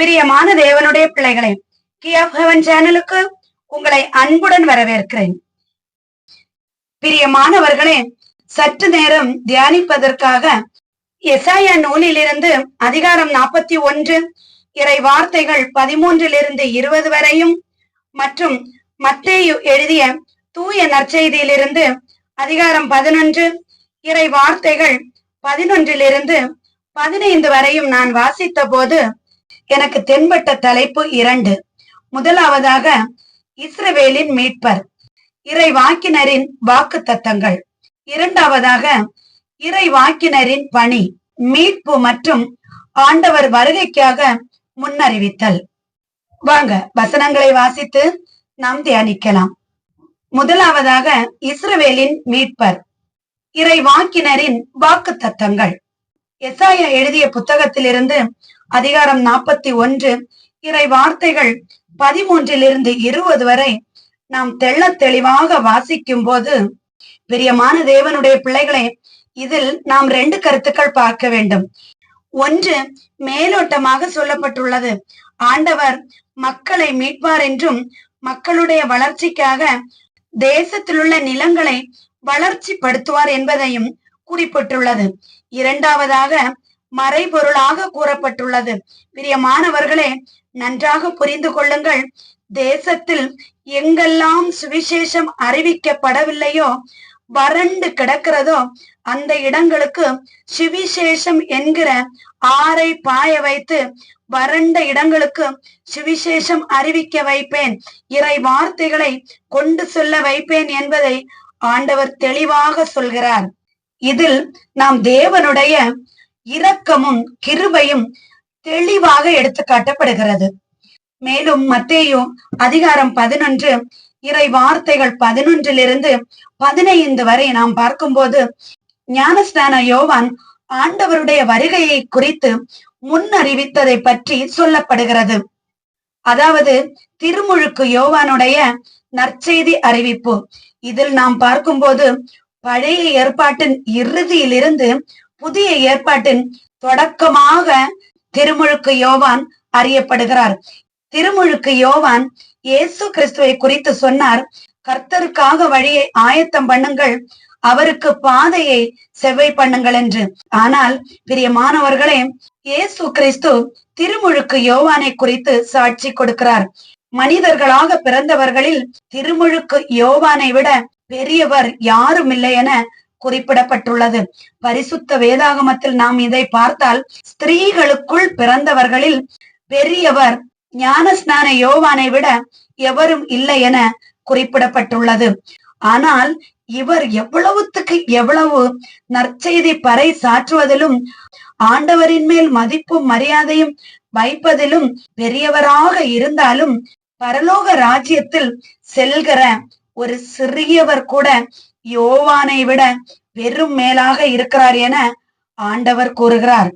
பிரியமான தேவனுடைய பிள்ளைகளே, கீ ஆஃப் ஹெவன் சேனலுக்கு உங்களை அன்புடன் வரவேற்கிறேன். பிரியமானவர்களே, சற்று நேரம் தியானிப்பதற்காக எசாயா நூலிலிருந்து அதிகாரம் 41 இறை வார்த்தைகள் 13 20 வரையும் மற்றும் மத்தேயு எழுதிய தூய நற்செய்தியிலிருந்து அதிகாரம் 11 இறை வார்த்தைகள் 11 15 வரையும் நான் வாசித்த போது எனக்கு தென்பட்ட தலைப்பு 2. முதலாவதாக இஸ்ரவேலின் மீட்பர், இறை வாக்கினரின் வாக்கு தத்தங்கள். இரண்டாவதாக இறை வாக்கினரின் பணி, மீட்பு மற்றும் ஆண்டவர் வருகைக்காக முன்னறிவித்தல். வாங்க வசனங்களை வாசித்து நாம் தியானிக்கலாம். முதலாவதாக இஸ்ரவேலின் மீட்பர், இறை வாக்கினரின் வாக்கு தத்தங்கள். எசாயா எழுதிய புத்தகத்திலிருந்து அதிகாரம் 41 இறை வார்த்தைகள் 13 20 வரை நாம் தெள்ள தெளிவாக வாசிக்கும் போது, பிரியமான தேவனுடைய பிள்ளைகளே, இதில் நாம் 2 கருத்துக்கள் பார்க்க வேண்டும். ஒன்று, மேலோட்டமாக சொல்லப்பட்டுள்ளது, ஆண்டவர் மக்களை மீட்பார் என்றும் மக்களுடைய வளர்ச்சிக்காக தேசத்திலுள்ள நிலங்களை வளர்ச்சி படுத்துவார் என்பதையும் குறிப்பிட்டுள்ளது. இரண்டாவதாக மறைபொருளாக கூறப்பட்டுள்ளது. பிரியமானவர்களே, நன்றாக புரிந்து கொள்ளுங்கள். தேசத்தில் எங்கெல்லாம் சுவிசேஷம் அறிவிக்கப்படவில்லையோ, வறண்டு கிடக்கிறதோ, அந்த இடங்களுக்கு சுவிசேஷம் என்கிற ஆறை பாய வைத்து வறண்ட இடங்களுக்கு சுவிசேஷம் அறிவிக்க வைப்பேன், இறை வார்த்தைகளை கொண்டு சொல்ல வைப்பேன் என்பதை ஆண்டவர் தெளிவாக சொல்கிறார். இதில் நாம் தேவனுடைய இரக்கமும் கிருபையும் தெளிவாக எடுத்து காட்டப்படுகிறது. மேலும் மத்தேயு அதிகாரம் 11 இறை வார்த்தைகள் 11 15 வரை நாம் பார்க்கும்போது, ஞானஸ்நான யோவான் ஆண்டவருடைய வருகையை குறித்து முன்னறிவித்ததை பற்றி சொல்லப்படுகிறது. அதாவது திருமுழுக்கு யோவானுடைய நற்செய்தி அறிவிப்பு. இதில் நாம் பார்க்கும்போது, பழைய ஏற்பாட்டின் இறுதியிலிருந்து புதிய ஏற்பாட்டின் தொடக்கமாக திருமுழுக்கு யோவான் அறியப்படுகிறார். திருமுழுக்கு யோவான் இயேசு கிறிஸ்துவை குறித்து சொன்னார், கர்த்தருக்காக வழியை ஆயத்தம் பண்ணுங்கள், அவருக்கு பாதையை செவ்வை பண்ணுங்கள் என்று. ஆனால் பிரியமானவர்களே, இயேசு கிறிஸ்து திருமுழுக்கு யோவானை குறித்து சாட்சி கொடுக்கிறார். மனிதர்களாக பிறந்தவர்களில் திருமுழுக்கு யோவானை விட பெரியவர் யாரும் இல்லை என குறிப்பிடப்பட்டுள்ளது. பரிசுத்த வேதாகமத்தில் நாம் இதை பார்த்தால், ஸ்திரீகளுக்குள் பிறந்தவர்களில் பெரியவர் ஞானஸ்நான யோவானை விட எவரும் இல்லை என குறிப்பிடப்பட்டுள்ளது. ஆனால் இவர் எவ்வளவுத்துக்கு எவ்வளவு நற்செய்தி பறை சாற்றுவதிலும் ஆண்டவரின் மேல் மதிப்பும் மரியாதையும் வைப்பதிலும் பெரியவராக இருந்தாலும், பரலோக ராஜ்யத்தில் செல்கிற ஒரு சிறியவர் கூட யோவானை விட பெரும் மேலாக இருக்கிறார் என ஆண்டவர் கூறுகிறார்.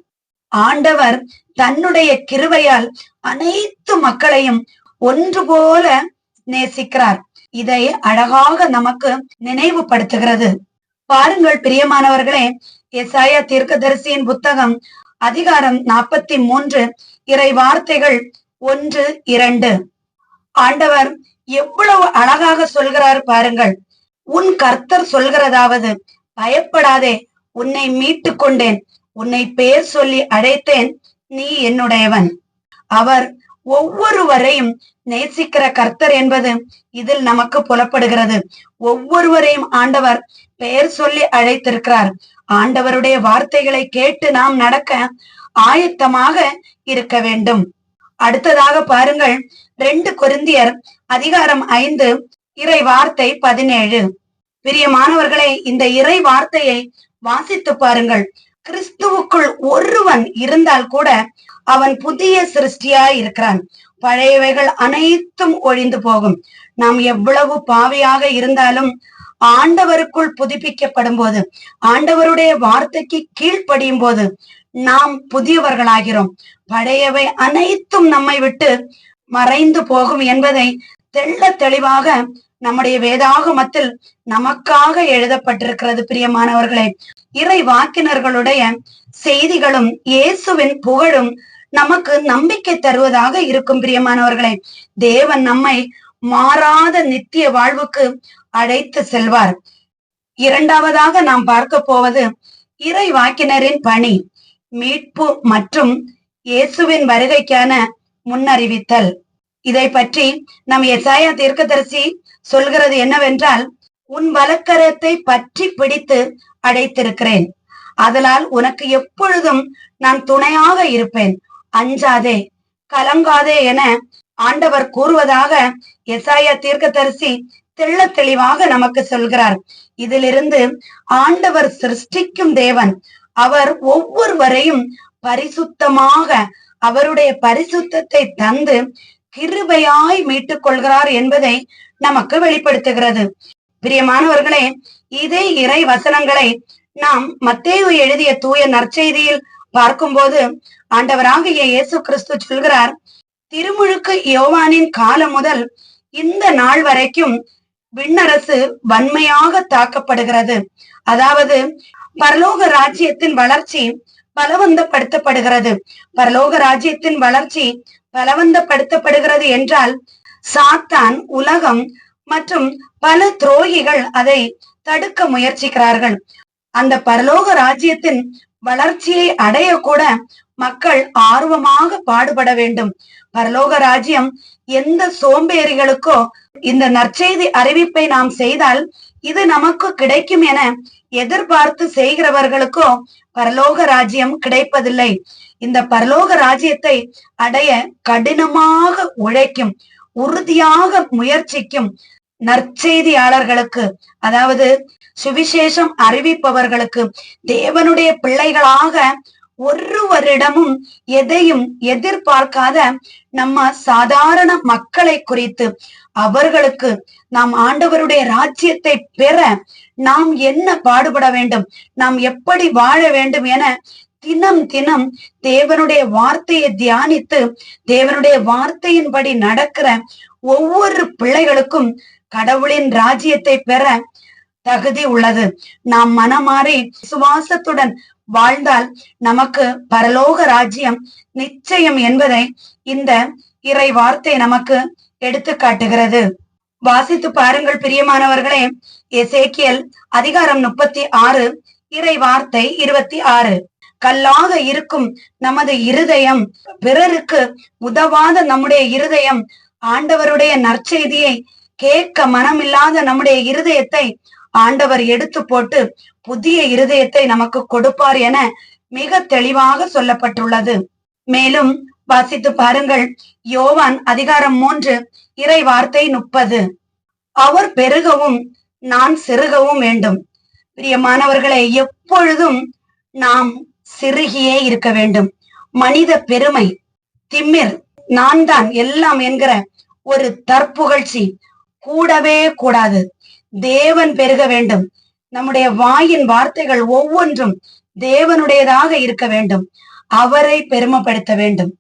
ஆண்டவர் தன்னுடைய கிருபையால் அனைத்து மக்களையும் ஒன்று போல நேசிக்கிறார். இதை அழகாக நமக்கு நினைவுபடுத்துகிறது. பாருங்கள் பிரியமானவர்களே, எசாயா தீர்க்கதரிசியின் புத்தகம் அதிகாரம் 43 இறை வார்த்தைகள் 1 2. ஆண்டவர் எவ்வளவு அழகாக சொல்கிறார் பாருங்கள். உன் கர்த்தர் சொல்கிறதாவது, பயப்படாதே, உன்னை மீட்டு கொண்டேன், உன்னை பேர் சொல்லி அழைத்தேன், நீ என்னுடையவன். அவர் ஒவ்வொருவரையும் நேசிக்கிற கர்த்தர் என்பது இதில் நமக்கு புலப்படுகிறது. ஒவ்வொருவரையும் ஆண்டவர் பெயர் சொல்லி அழைத்திருக்கிறார். ஆண்டவருடைய வார்த்தைகளை கேட்டு நாம் நடக்க ஆயத்தமாக இருக்க வேண்டும். அடுத்ததாக பாருங்கள், 2 கொரிந்தியர் அதிகாரம் 5 இறை வார்த்தை 17. பிரியமானவர்களே, இந்த இறை வார்த்தையை வாசித்து பாருங்கள். கிறிஸ்துவுக்குள் ஒருவன் இருந்தால் கூட அவன் புதிய சிருஷ்டியாய் இருக்கிறான், பழையவைகள் அனைத்தும் ஒழிந்து போகும். நாம் எவ்வளவு பாவியாக இருந்தாலும் ஆண்டவருக்குள் புதுப்பிக்கப்படும் போது, ஆண்டவருடைய வார்த்தைக்கு கீழ்ப்படியும் போது நாம் புதியவர்களாகிறோம். பழையவை அனைத்தும் நம்மை விட்டு மறைந்து போகும் என்பதை தெள்ள தெளிவாக நம்முடைய வேதாகமத்தில் நமக்காக எழுதப்பட்டிருக்கிறது. பிரியமானவர்களே, இறை வாக்கினர்களுடைய செய்திகளும் இயேசுவின் புகழும் நமக்கு நம்பிக்கை தருவதாக இருக்கும். பிரியமானவர்களே, தேவன் நம்மை மாறாத நித்திய வாழ்வுக்கு அழைத்து செல்வார். இரண்டாவதாக நாம் பார்க்க போவது இறை வாக்கினரின் பணி, மீட்பு மற்றும் இயேசுவின் வருகைக்கான முன்னறிவித்தல். இதை பற்றி நம் எசாயா தீர்க்கதரிசி சொல்கிறது என்னவென்றால், உன் வலக்கரத்தை பற்றி பிடித்து அழைத்திருக்கிறேன், அதனால் உனக்கு எப்பொழுதும் நான் துணையாக இருப்பேன், அஞ்சாதே கலங்காதே என ஆண்டவர் கூறுவதாக எசாயா தீர்க்கதரிசி தெள்ள தெளிவாக நமக்கு சொல்கிறார். இதிலிருந்து ஆண்டவர் சிருஷ்டிக்கும் தேவன், அவர் ஒவ்வொருவரையும் பரிசுத்தமாக அவருடைய பரிசுத்தத்தை தந்து கிருபையாய் மீட்டுக் கொள்கிறார் என்பதை நமக்கு வெளிப்படுத்துகிறது. பிரியமானவர்களே, இதே இறை வசனங்களை நாம் மத்தேயு எழுதிய தூய நற்செய்தியில் பார்க்கும்போது ஆண்டவராகிய இயேசு கிறிஸ்து சொல்கிறார், திருமுழுக்கு யோவானின் காலம் முதல் இந்த நாள் வரைக்கும் விண்ணரசு வன்மையாக தாக்கப்படுகிறது. அதாவது பரலோக ராஜ்யத்தின் வளர்ச்சி பலவந்தப்படுத்தப்படுகிறது. பரலோக ராஜ்யத்தின் வளர்ச்சி பலவந்தப்படுத்தப்படுகிறது என்றால் சாத்தான், உலகம் மற்றும் பல துரோகிகள் அதை தடுக்க முயற்சிக்கிறார்கள். அந்த பரலோக ராஜ்யத்தின் வளர்ச்சியை அடைய கூட மக்கள் ஆர்வமாக பாடுபட வேண்டும். பரலோக ராஜ்யம் எந்த சோம்பேறிகளுக்கோ இந்த நற்செய்தி அறிவிப்பை நாம் செய்தால் இது நமக்கு கிடைக்கும் என எதிர்பார்த்து செய்கிறவர்களுக்கோ பரலோக ராஜ்யம் கிடைப்பதில்லை. இந்த பரலோக ராஜ்யத்தை அடைய கடினமாக உழைக்கும், உறுதியாக முயற்சிக்கும் நற்செய்தியாளர்களுக்கு, அதாவது சுவிசேஷம் அறிவிப்பவர்களுக்கு, தேவனுடைய பிள்ளைகளாக ஒருவரிடமும் எதையும் எதிர்பார்க்காத நம்ம சாதாரண மக்களை குறித்து அவர்களுக்கு நாம் ஆண்டவருடைய ராஜ்யத்தை பெற நாம் என்ன பாடுபட வேண்டும், நாம் எப்படி வாழ வேண்டும் என தினம் தினம் தேவனுடைய வார்த்தையை தியானித்து தேவனுடைய வார்த்தையின்படி நடக்கிற ஒவ்வொரு பிள்ளைகளுக்கும் கடவுளின் ராஜ்யத்தை பெற தகுதி உள்ளது. நாம் மனமாறி விசுவாசத்துடன் வாழ்ந்தால் நமக்கு பரலோக ராஜ்யம் நிச்சயம் என்பதை இந்த இறை வார்த்தை நமக்கு எடுத்து காட்டுகிறது. வாசித்து பாருங்கள் பிரியமானவர்களே. எசேக்கியேல் அதிகாரம் 36 இறை வார்த்தை 26. கல்லாக இருக்கும் நமது இருதயம், பிறருக்கு உதவாத நம்முடைய இருதயம், ஆண்டவருடைய நற்செய்தியை கேட்க மனமில்லாத நம்முடைய இருதயத்தை ஆண்டவர் எடுத்து போட்டு புதிய இருதயத்தை நமக்கு கொடுப்பார் என மிக தெளிவாக சொல்லப்பட்டுள்ளது. மேலும் வாசித்து பாருங்கள். யோவான் அதிகாரம் 3 இறை வார்த்தை 30. அவர் பெருகவும் நான் சிறுகவும் வேண்டும். பிரியமானவர்களே, எப்பொழுதும் நாம் சிறுகியே இருக்க வேண்டும். மனித பெருமை, திமிர், நான் தான் எல்லாம் என்கிற ஒரு தற்புகழ்ச்சி கூடவே கூடாது. தேவன் பெருக வேண்டும். நம்முடைய வாயின் வார்த்தைகள் ஒவ்வொன்றும் தேவனுடையதாக இருக்க வேண்டும். அவரை பெருமைப்படுத்த வேண்டும்.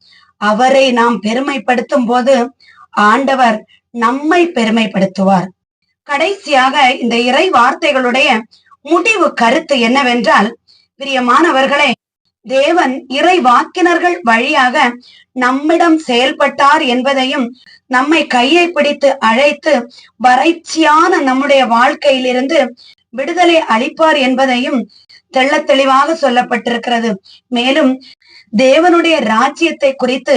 அவரை நாம் பெருமைப்படுத்தும் போது ஆண்டவர் நம்மை பெருமைப்படுத்துவார். கடைசியாக இந்த இறை வார்த்தைகளுடைய முடிவு கருத்து என்னவென்றால், பிரியமானவர்களே, தேவன் இறை வாக்கினர்கள் வழியாக நம்மிடம் செயல்பட்டார் என்பதையும், நம்மை கையை பிடித்து அழைத்து வறட்சியான நம்முடைய வாழ்க்கையிலிருந்து விடுதலை அளிப்பார் என்பதையும் தெள்ள தெளிவாக சொல்லப்பட்டிருக்கிறது. மேலும் தேவனுடைய ராஜ்யத்தை குறித்து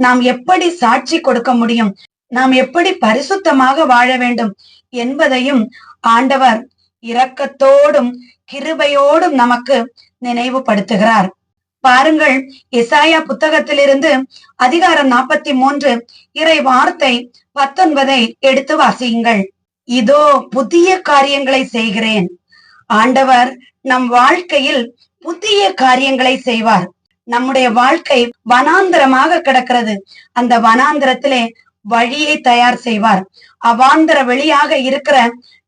நாம் எப்படி சாட்சி கொடுக்க முடியும், நாம் எப்படி பரிசுத்தமாக வாழ வேண்டும் என்பதையும் ஆண்டவர் இரக்கத்தோடும் கிருபையோடும் நமக்கு நினைவுபடுத்துகிறார். பாருங்கள், எசாயா புத்தகத்திலிருந்து அதிகாரம் 43 இறை வார்த்தை 19 எடுத்து வாசியுங்கள். இதோ புதிய காரியங்களை செய்கிறேன். ஆண்டவர் நம் வாழ்க்கையில் புதிய காரியங்களை செய்வார். நம்முடைய வாழ்க்கை வனாந்திரமாக கிடக்கிறது. அந்த வனாந்திரத்திலே வழியை தயார் செய்வார். அவாந்திர வெளியாக இருக்கிற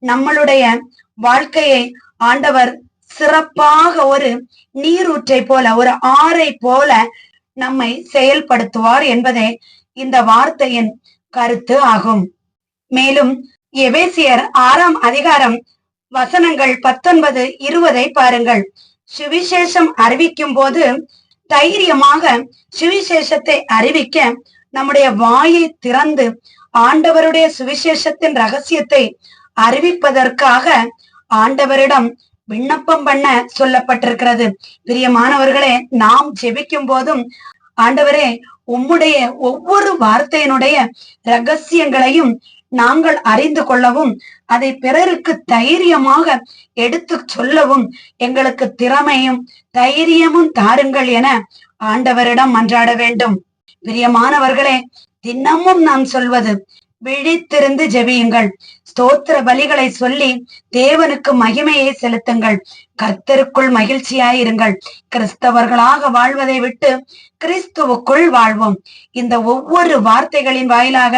நம்மளுடைய வாழ்க்கையை ஆண்டவர் சிறப்பாக ஒரு நீரூற்றை போல, ஒரு ஆறை போல நம்மை செயல்படுத்துவார் என்பதே இந்த வார்த்தையின் கருத்து ஆகும். மேலும் எபேசியர் 6ஆம் அதிகாரம் வசனங்கள் 19, 20 பாருங்கள். சுவிசேஷம் அறிவிக்கும் போது தைரியமாக சுவிசேஷத்தை அறிவிக்க நம்முடைய வாயை திறந்து ஆண்டவருடைய சுவிசேஷத்தின் ரகசியத்தை அறிவிப்பதற்காக ஆண்டவரிடம் விண்ணப்பம் பண்ண சொல்லப்பட்டிருக்கிறது. பிரியமானவர்களே, நாம் ஜெபிக்கும் போதும் ஆண்டவரே, உம்முடைய ஒவ்வொரு வார்த்தையினுடைய ரகசியங்களையும் நாங்கள் அறிந்து கொள்ளவும் அதை பிறருக்கு தைரியமாக எடுத்து சொல்லவும் எங்களுக்கு திறமையும் தைரியமும் தாருங்கள் என ஆண்டவரிடம் மன்றாட வேண்டும். பிரியமானவர்களே, தினமும் நாம் சொல்வது விழித்திருந்து ஜெபியுங்கள், ஸ்தோத்திர பலிகளை சொல்லி தேவனுக்கு மகிமையை செலுத்துங்கள், கர்த்தருக்குள் மகிழ்ச்சியாயிருங்கள், கிறிஸ்தவர்களாக வாழ்வதை விட்டு கிறிஸ்துவுக்குள் வாழ்வோம். இந்த ஒவ்வொரு வார்த்தைகளின் வாயிலாக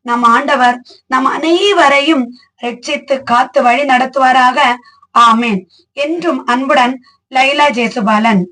நம் ஆண்டவர் நம் அனைவரையும் ரட்சித்து காத்து வழி நடத்துவாராக. ஆமேன். என்றும் அன்புடன் லைலா ஜேசுபாலன்.